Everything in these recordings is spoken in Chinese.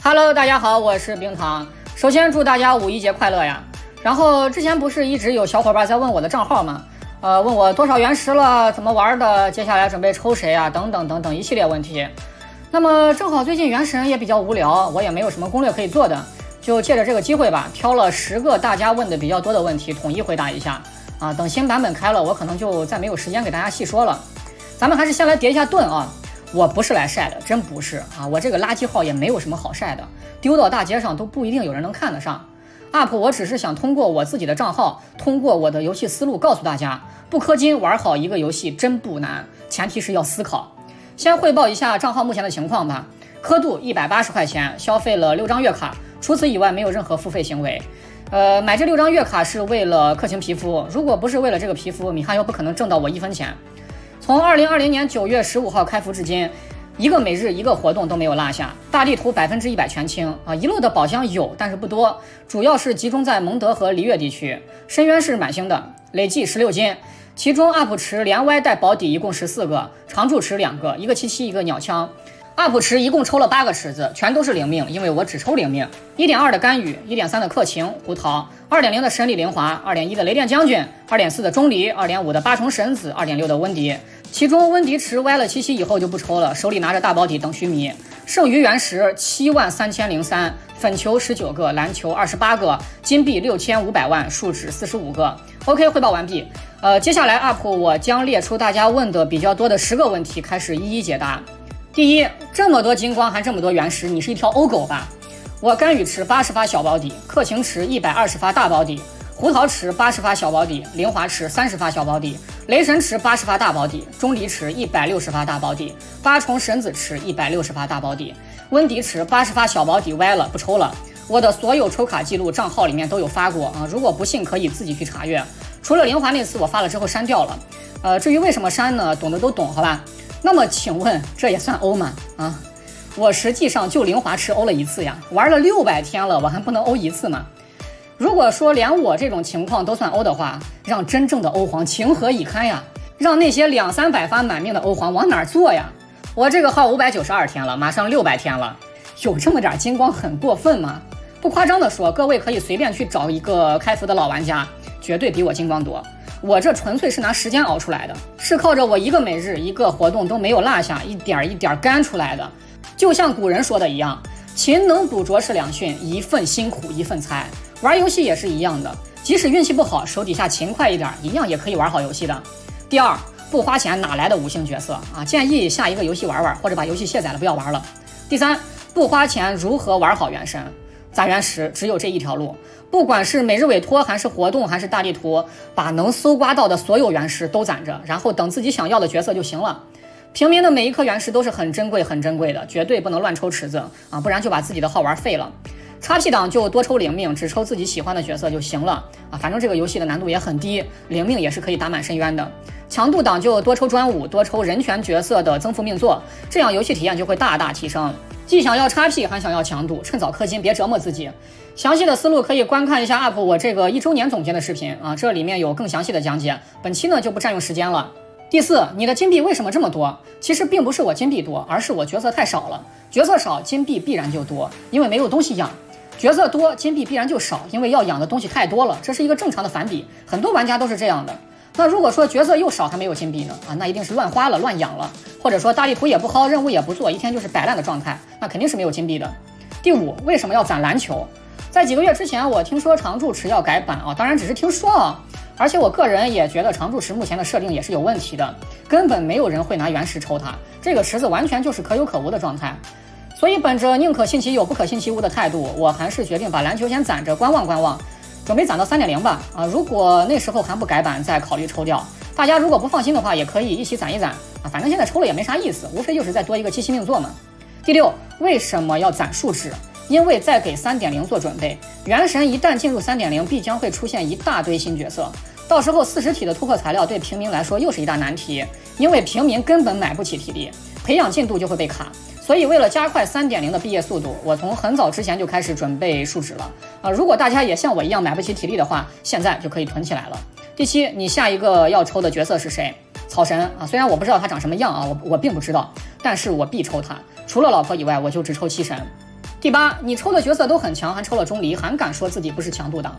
Hello， 大家好，我是冰糖。首先祝大家五一节快乐呀！然后之前不是一直有小伙伴在问我的账号吗？问我多少原石了，怎么玩的，接下来准备抽谁啊，等等等等一系列问题。那么正好最近原神也比较无聊，我也没有什么攻略可以做的，就借着这个机会吧，挑了10个大家问的比较多的问题，统一回答一下啊。等新版本开了，我可能就再没有时间给大家细说了。咱们还是先来叠一下盾啊。我不是来晒的，真不是啊！我这个垃圾号也没有什么好晒的，丢到大街上都不一定有人能看得上。UP 我只是想通过我自己的账号，通过我的游戏思路告诉大家，不氪金玩好一个游戏真不难，前提是要思考。先汇报一下账号目前的情况吧。氪度180块钱，消费了6张月卡，除此以外没有任何付费行为。买这6张月卡是为了氪星皮肤，如果不是为了这个皮肤，米哈游不可能挣到我1分钱。从2020年9月15号开服至今，一个每日一个活动都没有落下，大地图100%全清啊！遗漏的宝箱有，但是不多，主要是集中在蒙德和璃月地区。深渊是满星的，累计16金，其中 UP 池连歪带保底一共14个，常驻池2个，一个77一个鸟枪。UP 池一共抽了8个池子，全都是灵命，因为我只抽灵命。1.2 的甘雨， 1.3 的克勤胡桃， 2.0 的神里灵华， 2.1 的雷电将军， 2.4 的钟离， 2.5 的8重神子， 2.6 的温迪。其中温迪池歪了7期以后就不抽了，手里拿着大保底等须弥。剩余原石73003，粉球19个，蓝球28个，金币6500万，树脂45个。OK， 汇报完毕。接下来 UP 我将列出大家问的比较多的10个问题，开始一一解答。第一，这么多金光还这么多原石，你是一条欧狗吧？我甘雨池80发小保底，克勤池120发大保底，胡桃池80发小保底，灵华池30发小保底，雷神池80发大保底，钟离池160发大保底，8重神子池160发大保底，温迪池80发小保底歪了不抽了。我的所有抽卡记录账号里面都有发过啊，如果不信可以自己去查阅。除了灵华那次我发了之后删掉了，至于为什么删呢，懂的都懂好吧。那么请问这也算欧吗？啊，我实际上就灵华池欧了1次呀，玩了600天了，我还不能欧1次吗？如果说连我这种情况都算欧的话，让真正的欧皇情何以堪呀？让那些200-300发满命的欧皇往哪儿坐呀？我这个号592天了，马上600天了，有这么点金光很过分吗？不夸张的说，各位可以随便去找一个开服的老玩家，绝对比我金光多。我这纯粹是拿时间熬出来的，是靠着我一个每日一个活动都没有落下，一点一点干出来的。就像古人说的一样，勤能补拙是良训，一份辛苦一份财。玩游戏也是一样的，即使运气不好，手底下勤快一点，一样也可以玩好游戏的。第二，不花钱哪来的5星角色啊？建议下一个游戏玩玩，或者把游戏卸载了不要玩了。第三，不花钱如何玩好原神？攒原石只有这一条路，不管是每日委托还是活动还是大地图，把能搜刮到的所有原石都攒着，然后等自己想要的角色就行了。平民的每一颗原石都是很珍贵很珍贵的，绝对不能乱抽池子啊，不然就把自己的号玩废了。XP 档就多抽灵命，只抽自己喜欢的角色就行了啊，反正这个游戏的难度也很低，灵命也是可以打满深渊的。强度档就多抽专武，多抽人权角色的增幅命座，这样游戏体验就会大大提升。既想要XP还想要强度，趁早氪金，别折磨自己。详细的思路可以观看一下 UP 我这个1周年总结的视频啊，这里面有更详细的讲解。本期呢就不占用时间了。第四，你的金币为什么这么多？其实并不是我金币多，而是我角色太少了。角色少，金币必然就多，因为没有东西养。角色多，金币必然就少，因为要养的东西太多了，这是一个正常的反比，很多玩家都是这样的。那如果说角色又少还没有金币呢？啊，那一定是乱花了乱养了，或者说大地图也不薅，任务也不做，一天就是摆烂的状态，那肯定是没有金币的。第五，为什么要攒篮球？在几个月之前我听说常驻池要改版啊，当然只是听说啊，而且我个人也觉得常驻池目前的设定也是有问题的，根本没有人会拿原石抽它，这个池子完全就是可有可无的状态。所以本着宁可信其有不可信其无的态度，我还是决定把篮球先攒着观望观望，准备攒到 3.0 吧啊，如果那时候还不改版再考虑抽掉。大家如果不放心的话，也可以一起攒一攒啊，反正现在抽了也没啥意思，无非就是再多一个7期命座嘛。第六，为什么要攒树脂？因为在给 3.0 做准备，原神一旦进入 3.0 必将会出现一大堆新角色，到时候40体的突破材料对平民来说又是一大难题，因为平民根本买不起体力，培养进度就会被卡。所以为了加快 3.0 的毕业速度，我从很早之前就开始准备树脂了如果大家也像我一样买不起体力的话，现在就可以囤起来了。第七，你下一个要抽的角色是谁？草神啊，虽然我不知道他长什么样啊，我并不知道，但是我必抽他，除了老婆以外我就只抽七神。第8，你抽的角色都很强，还抽了钟离，还敢说自己不是强度党。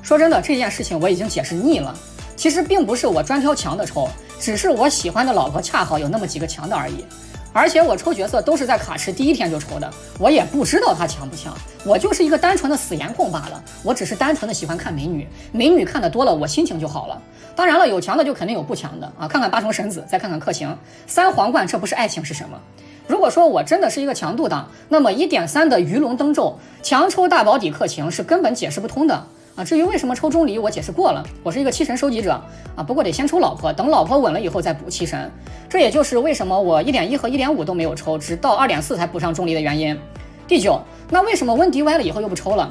说真的，这件事情我已经解释腻了。其实并不是我专挑强的抽，只是我喜欢的老婆恰好有那么几个强的而已。而且我抽角色都是在卡池第1天就抽的，我也不知道他强不强，我就是一个单纯的死颜控罢了。我只是单纯的喜欢看美女，美女看得多了，我心情就好了。当然了，有强的就肯定有不强的啊，看看8重神子，再看看克行，3皇冠，这不是爱情是什么？如果说我真的是一个强度党，那么 1.3 的鱼龙灯咒强抽大保底克行是根本解释不通的。至于为什么抽钟离，我解释过了，我是一个7神收集者不过得先抽老婆，等老婆稳了以后再补7神。这也就是为什么我 1.1 和 1.5 都没有抽，直到 2.4 才补上钟离的原因。第9，那为什么温迪歪了以后又不抽了？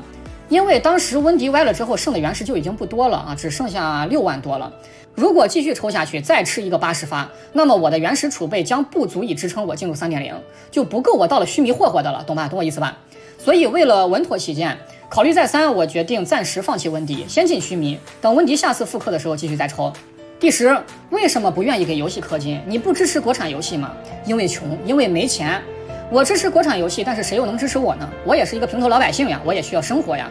因为当时温迪歪了之后剩的原石就已经不多了只剩下6万多了。如果继续抽下去，再吃一个80发，那么我的原石储备将不足以支撑我进入 3.0， 就不够我到了须弥霍霍的了，懂吧？懂我意思吧？所以为了稳妥起见，考虑再三，我决定暂时放弃温迪，先进须弥，等温迪下次复刻的时候继续再抽。第10，为什么不愿意给游戏氪金？你不支持国产游戏吗？因为穷，因为没钱。我支持国产游戏，但是谁又能支持我呢？我也是一个平头老百姓呀，我也需要生活呀。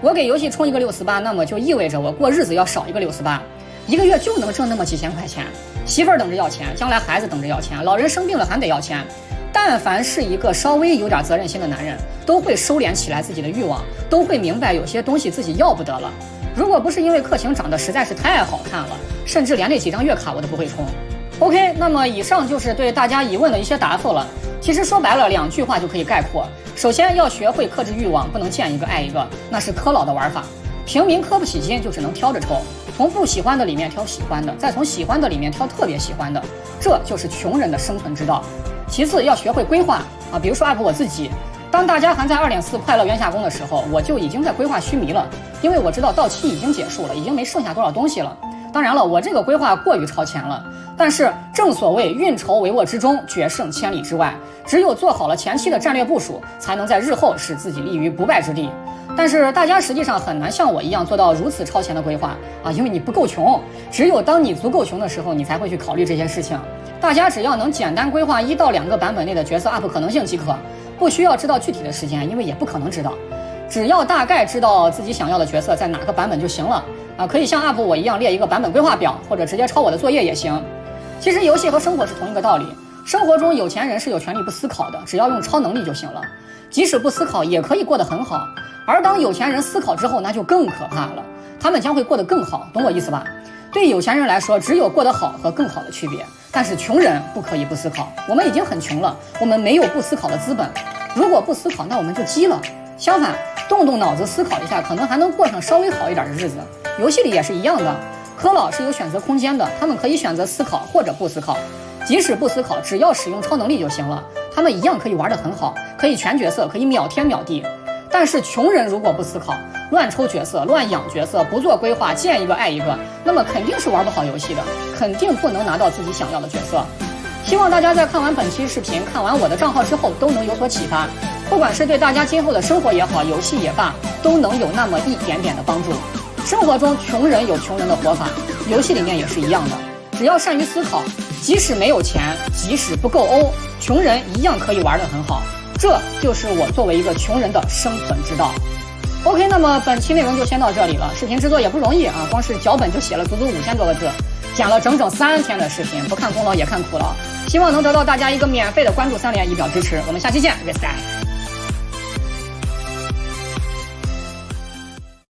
我给游戏充一个648，那么就意味着我过日子要少一个648，一个月就能挣那么几千块钱。媳妇儿等着要钱，将来孩子等着要钱，老人生病了还得要钱。但凡是一个稍微有点责任心的男人，都会收敛起来自己的欲望，都会明白有些东西自己要不得了。如果不是因为克勤长得实在是太好看了，甚至连那几张月卡我都不会充。OK， 那么以上就是对大家疑问的一些答复了。其实说白了2句话就可以概括：首先要学会克制欲望，不能见一个爱一个，那是氪老的玩法。平民氪不起金，就只能挑着抽，从不喜欢的里面挑喜欢的，再从喜欢的里面挑特别喜欢的，这就是穷人的生存之道。其次要学会规划比如说 UP 我自己，当大家还在 2.4 快乐元夏宫的时候，我就已经在规划须弥了，因为我知道到期已经结束了，已经没剩下多少东西了。当然了，我这个规划过于超前了，但是正所谓运筹帷幄之中，决胜千里之外，只有做好了前期的战略部署，才能在日后使自己立于不败之地。但是大家实际上很难像我一样做到如此超前的规划因为你不够穷，只有当你足够穷的时候，你才会去考虑这些事情。大家只要能简单规划1到2个版本内的角色 UP 可能性即可，不需要知道具体的时间，因为也不可能知道，只要大概知道自己想要的角色在哪个版本就行了可以像 UP 我一样列一个版本规划表，或者直接抄我的作业也行。其实游戏和生活是同一个道理，生活中有钱人是有权利不思考的，只要用超能力就行了，即使不思考也可以过得很好。而当有钱人思考之后，那就更可怕了，他们将会过得更好，懂我意思吧？对有钱人来说，只有过得好和更好的区别，但是穷人不可以不思考。我们已经很穷了，我们没有不思考的资本。如果不思考，那我们就鸡了。相反，动动脑子思考一下，可能还能过上稍微好一点的日子。游戏里也是一样的，氪老是有选择空间的，他们可以选择思考或者不思考，即使不思考，只要使用超能力就行了，他们一样可以玩得很好，可以全角色，可以秒天秒地。但是穷人如果不思考，乱抽角色，乱养角色，不做规划，见一个爱一个，那么肯定是玩不好游戏的，肯定不能拿到自己想要的角色。希望大家在看完本期视频，看完我的账号之后，都能有所启发，不管是对大家今后的生活也好，游戏也罢，都能有那么一点点的帮助。生活中穷人有穷人的活法，游戏里面也是一样的，只要善于思考，即使没有钱，即使不够欧，穷人一样可以玩得很好。这就是我作为一个穷人的生存之道。OK， 那么本期内容就先到这里了。视频制作也不容易光是脚本就写了足足5000多个字，剪了整整3天的视频，不看功劳也看苦劳。希望能得到大家一个免费的关注3连仪表支持。我们下期见 ，respect。